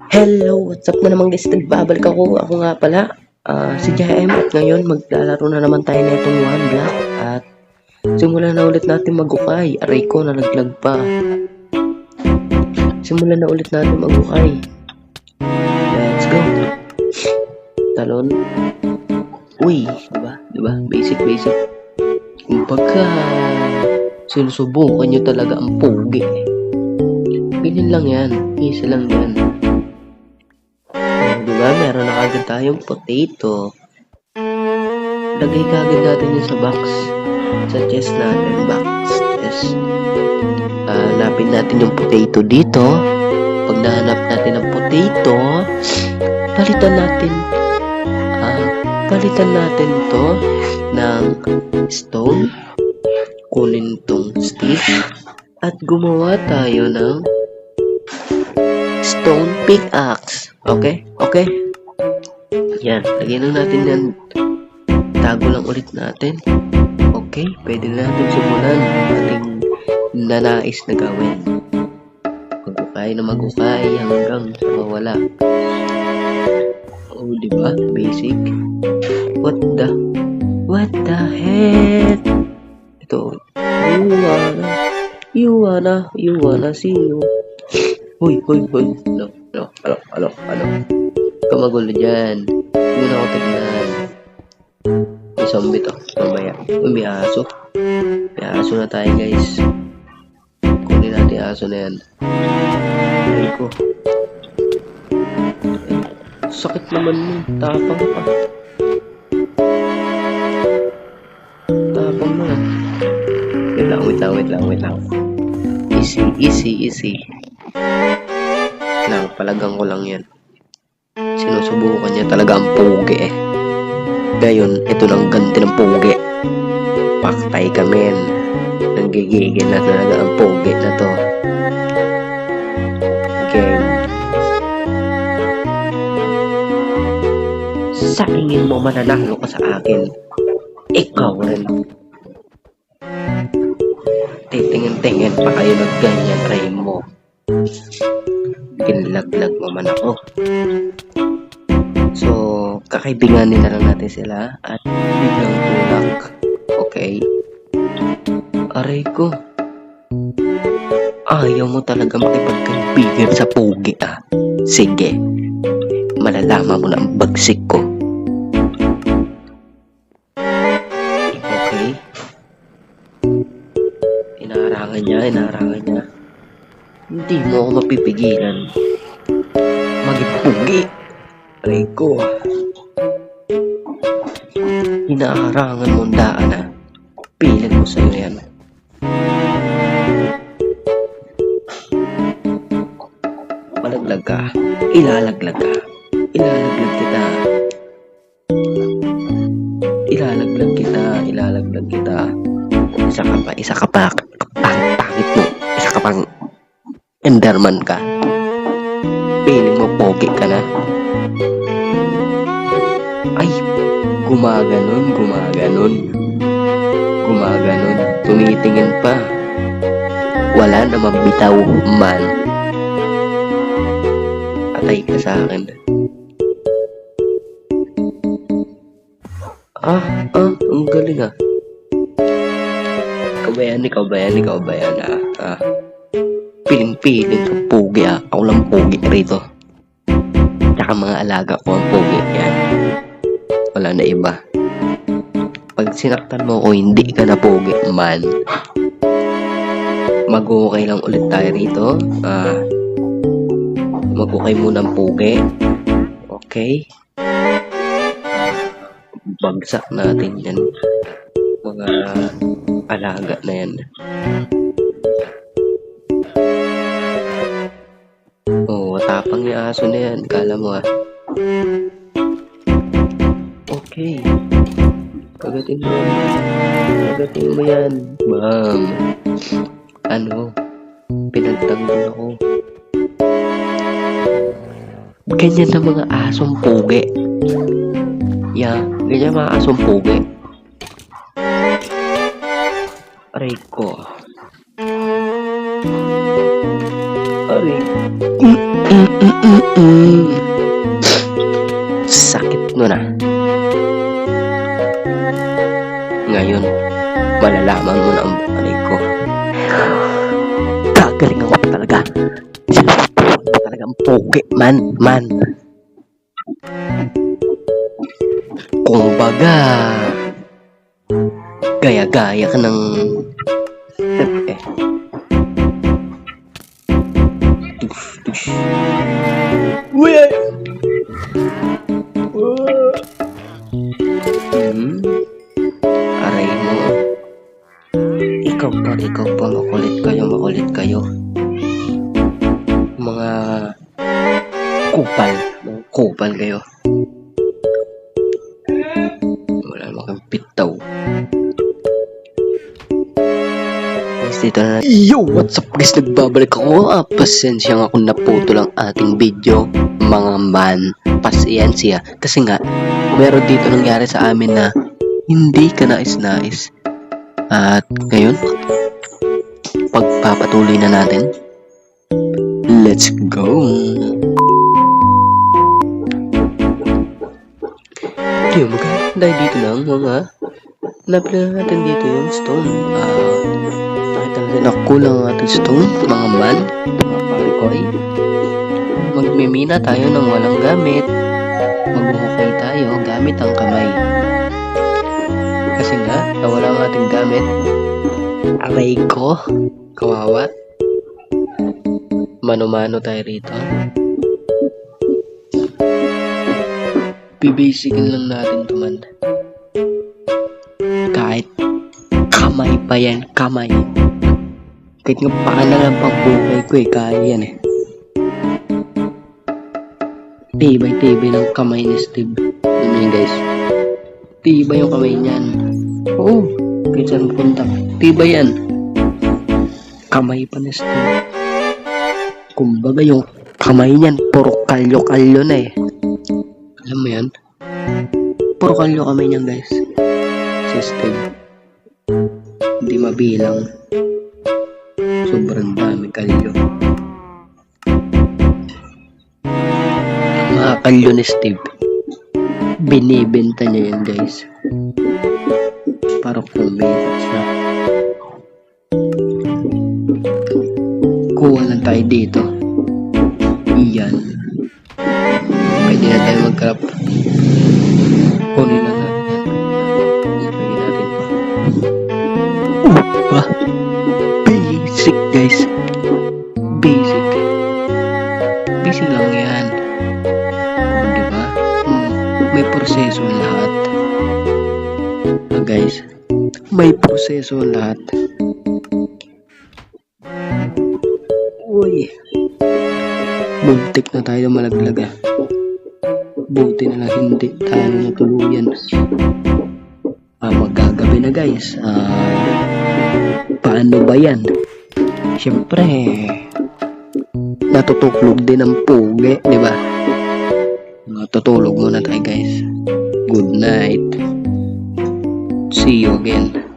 Hello, what's up na naman guys? Nagbabalik ako. Ako nga pala, si JM at ngayon maglalaro na naman tayo na itong one block at simulan na ulit natin magukay. Aray ko, nalaglag pa. Simulan na ulit natin magukay. Let's go. Talon. Uy, diba? Basic. Kumbaga, sinusubukan nyo talaga ang pogi. Ganyan lang yan. Isa lang yan. Diba? Meron na agad tayong potato. Lagay kagad natin yun sa box. Sa chest natin. Box. Chest. Hanapin natin yung potato dito. Pag nahanap natin ang potato, palitan natin to ng stone. Kunin tong stick. At gumawa tayo ng stone pickaxe. Okay? Yan. Lagyan lang natin yan. Tago lang ulit natin. Okay? Pwede na natin simulan ating nanais na gawin. Magukay hanggang sa mawala. Oh, diba? Basic. What the heck? Ito. You wanna see you. Hoy. Ano? Kamagulo dyan. Muna ako tignan. May zombie to. Mamaya. May aso. May aso na tayo guys. Kunin natin yung aso na yan. Ay ko. Sakit naman mo. Tapang pa. Tapang na. Wait lang. Easy. Palagang ko lang yan. Sinusubukan niya talaga ang pogi eh. Ngayon, ito lang ganti ng pogi. Paktay ka men. Nanggigigil na talaga ang pogi na to. Game. Sa tingin mo mananalo ka sa akin, ikaw rin. Titingin pa kayo ng ganyan, Rainbow. Kinlaglag mo man ako. So, kakaibiganin na lang natin sila at biglang tulak. Okay? Aray ko. Ayaw mo talaga makipagkaibigan sa pogi ah. Sige. Malalaman mo na ang bagsik ko. Okay? Inaharangan niya. Hindi mo ako mapipigilan. Magipugi. Aray ko. Hinaharangan mo ang daan ha. Pilit mo sa'yo yan. Malaglag ka. Ilalaglag kita. Isa ka pa. Pangit mo. Isa ka pang Enderman ka. Piling mo pogi ka na. Ay, gumaganon. Tumitingin pa. Wala namang bitaw man. Atay ka sa akin. Ang galing ah. Ikaw ba yan ah. Piling ka pogi ah. Ako lang pogi rito. Tsaka mga alaga ko ang pogi. Yan. Wala na iba. Pag sinaktan mo ko, hindi ka na pogi man. Mag-ukay lang ulit tayo rito. Mag-ukay muna ang pogi. Okay. Bagsak natin yan. Mga alaga na yan. Tapang yung aso na yan. Kala mo ah. Okay. Kagatin mo yan. Bam. Ano? Pinagtanggol ako. Ganyan na mga asong pogi. Ganyan mga asong pogi. Aray ko. Aray. Sakit nun ah. Ngayon, malalaman mo na ang buhay ko. Gagaling ako talaga. Sila talagang poke, man. Kung baga, gaya-gaya ka ng... Aray mo. Ikaw pa, makulit kayo. Mga kupal kayo. Wala naman kang pitaw. Dito na. Yo, what's up guys? Nagbabalik ako. Pasensya nga kung naputo lang ating video, mga man. Pasensya. Kasi nga, meron dito nangyari sa amin na hindi ka nais-nais. At ngayon, pagpapatuloy na natin. Let's go! Yung maganda dito lang mga napila natin dito yung stone. Nakita natin na kulang ang ating stone, mga man, mga parikoy. Magmimina tayo ng walang gamit. Maghuhukay tayo gamit ang kamay. Kasi nga, nawala ang ating gamit. Aray ko, kawawa. Mano-mano tayo rito. Bibasikin lang natin ito man. Kahit kamay pa yan, kamay. Kahit nga paa na lang pagbuhay ko kaya yan eh. Tibay ng kamay ni Steve. Ano yun guys? Tibay yung kamay niyan. Oo, kahit saan punta. Tibay yan. Kamay pa ni Steve. Kumbaga yung kamay niyan, puro kalyo-kalyo na eh. Alam mo yan? Puro kalyo kamay niyan guys. System. Hindi mabilang. Sobrang dami kalyo. Mga kalyo ni Steve. Binibenta niya yan guys. Para kumita siya. Kuha lang tayo dito. Iyan. Pwede na tayo mag-crop. Kunin lang natin yan. Pwede natin pa. Basic guys. Basic. Basic lang yan. O, diba? May proseso ang lahat. Guys, may proseso ang lahat. Uy. Muntik na tayo malaglag ah. Buti na lang hindi tayo natuluyan. Magagabi na guys. Paano ba yan? Siyempre, natutuklog din ang pugi, di ba? Tutulog muna tayo guys. Good night. See you again.